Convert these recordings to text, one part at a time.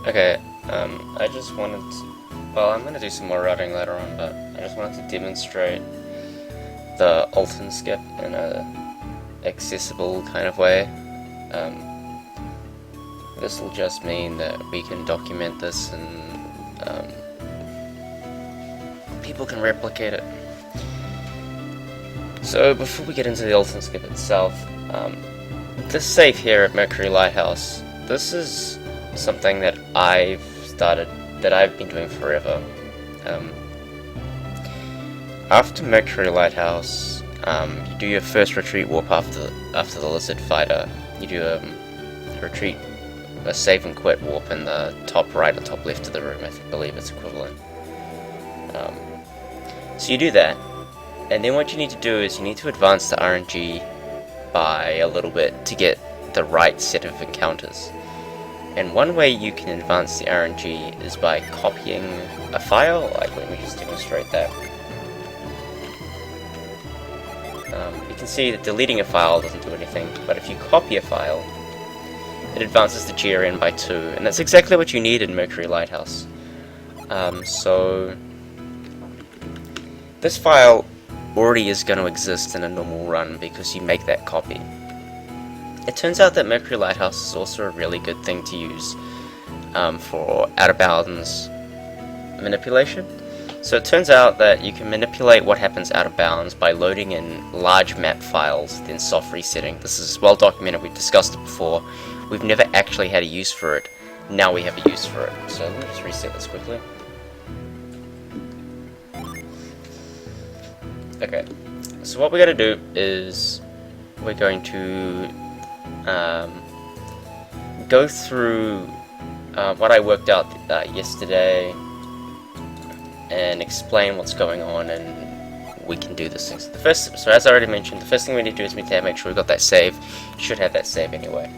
Okay, I just wanted to, well, I'm gonna do some more routing later on, but I just wanted to demonstrate the Atlin Skip in a accessible kind of way. This will just mean that we can document this and people can replicate it. So before we get into the Atlin Skip itself, this save here at Mercury Lighthouse, this is something that I've been doing forever. After Mercury Lighthouse, you do your first retreat warp after the Lizard Fighter. You do a save and quit warp in the top right or top left of the room. I believe it's equivalent. So you do that, and then what you need to do is you need to advance the RNG by a little bit to get the right set of encounters. And one way you can advance the RNG is by copying a file. Like, let me just demonstrate that. You can see that deleting a file doesn't do anything, but if you copy a file, it advances the GRN by 2, and that's exactly what you need in Mercury Lighthouse. So this file already is going to exist in a normal run because you make that copy. It turns out that Mercury Lighthouse is also a really good thing to use for out-of-bounds manipulation. So it turns out that you can manipulate what happens out of bounds by loading in large map files, then soft resetting. This is well documented, we've discussed it before. We've never actually had a use for it. Now we have a use for it. So let me just reset this quickly. Okay, so what we're going to do is we're going to go through what I worked out yesterday and explain what's going on, and we can do this thing. So as I already mentioned, the first thing we need to do is we need to make sure we've got that save. You should have that save anyway.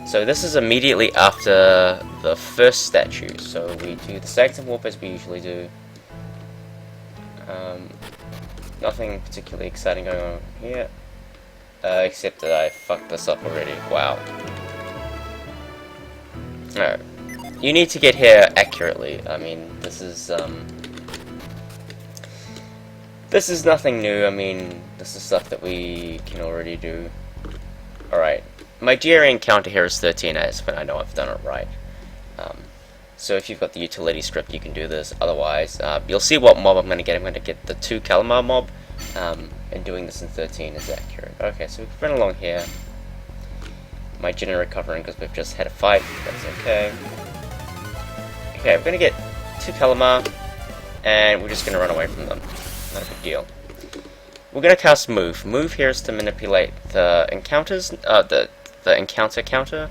So this is immediately after the first statue, so we do the Sanctum Warp as we usually do. Nothing particularly exciting going on here, except that I fucked this up already. Wow. Alright. You need to get here accurately. I mean, this is nothing new. I mean, this is stuff that we can already do. Alright. My GRN counter here is 13 as, but I know I've done it right. So if you've got the utility script, you can do this. Otherwise, you'll see what mob I'm going to get. I'm going to get the 2 Calamar mob, and doing this in 13 is accurate. Okay, so we've run along here. My gen recovering because we've just had a fight. That's okay. Okay, we're going to get 2 Calamar, and we're just going to run away from them. Not a big deal. We're going to cast Move. Move here is to manipulate the encounters, the encounter counter.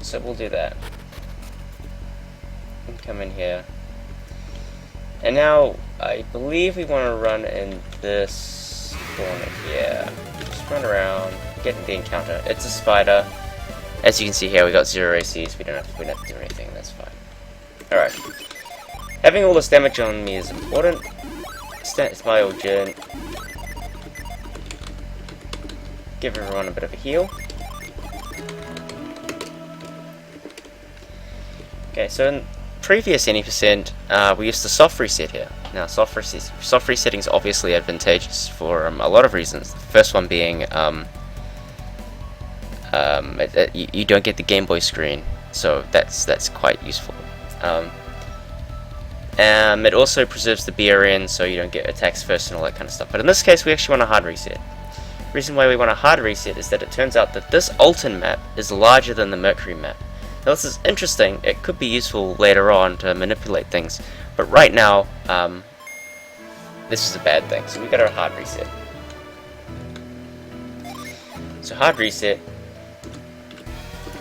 So we'll do that. And come in here. And now, I believe we want to run in this corner here. Just run around, get in the encounter. It's a spider. As you can see here, we got 0 ACs. We don't have to do anything. That's fine. Alright. Having all this damage on me is important. It's my old gen. Give everyone a bit of a heal. Okay, so in previous any percent, we used to soft reset here. Now, soft resetting is obviously advantageous for a lot of reasons. The first one being you don't get the Game Boy screen, so that's quite useful. It also preserves the BRN, so you don't get attacks first and all that kind of stuff. But in this case, we actually want a hard reset. The reason why we want a hard reset is that it turns out that this Atlin map is larger than the Mercury map. Now this is interesting. It could be useful later on to manipulate things, but right now, this is a bad thing. So we got our hard reset. So hard reset.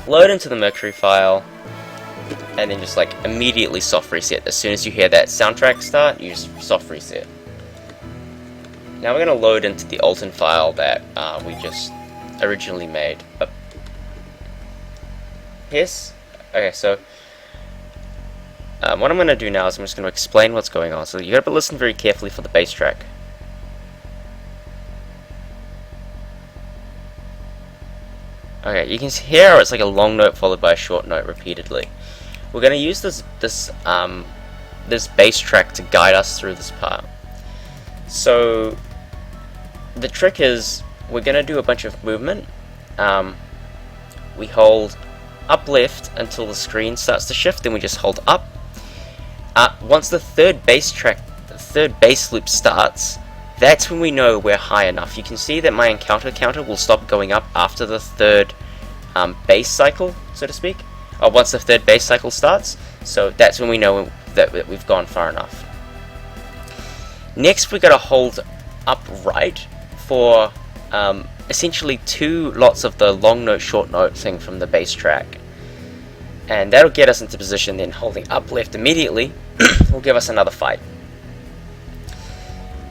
Load into the Mercury file. And then just like immediately soft reset. As soon as you hear that soundtrack start, you just soft reset. Now we're going to load into the Atlin file that we just originally made. Yes? Okay, so what I'm going to do now is I'm just going to explain what's going on. So you got to listen very carefully for the bass track. Okay, you can hear it's like a long note followed by a short note repeatedly. We're going to use this bass track to guide us through this part. So the trick is we're going to do a bunch of movement. We hold up left until the screen starts to shift, then we just hold up. Once the third bass loop starts, that's when we know we're high enough. You can see that my encounter counter will stop going up after the third bass cycle, so to speak. Once the third bass cycle starts, so that's when we know that we've gone far enough. Next, we got to hold up right for essentially 2 lots of the long note short note thing from the bass track, and that'll get us into position. Then holding up left immediately will give us another fight.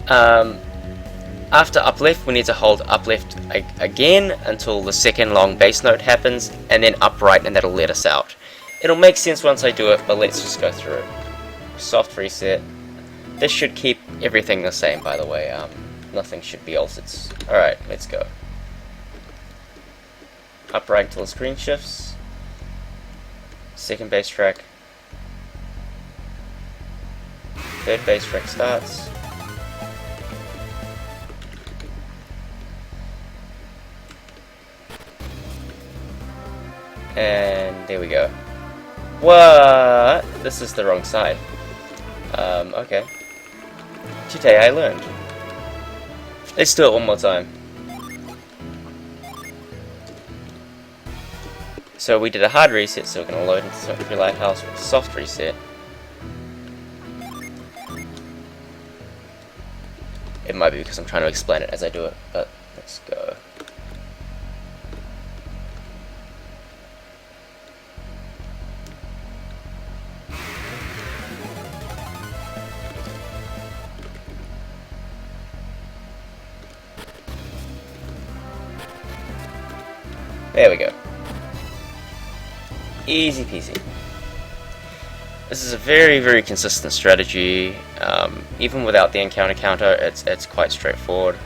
After up left, we need to hold up left again until the second long bass note happens, and then up right, and that'll let us out. It'll make sense once I do it, but let's just go through it. Soft reset. This should keep everything the same, by the way. Nothing should be altered. Alright, let's go. Up right until the screen shifts. Second bass track. Third bass track starts. And there we go. What? This is the wrong side. Okay. Today I learned. Let's do it one more time. So we did a hard reset, so we're going to load into Symmetry Lighthouse with a soft reset. It might be because I'm trying to explain it as I do it, but let's go. There we go. Easy peasy. This is a very, very consistent strategy. Even without the encounter counter, it's quite straightforward.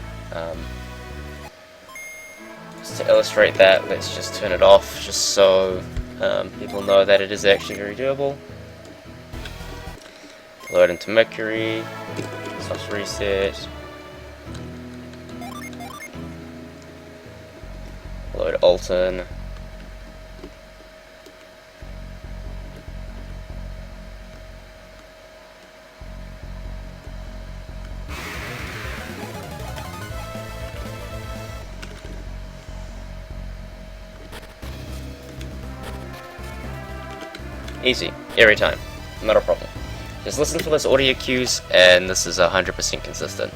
Just to illustrate that, let's just turn it off, just so people know that it is actually very doable. Load into Mercury, soft reset. Load Alton. Easy, every time, not a problem. Just listen for those audio cues, and this is 100% consistent.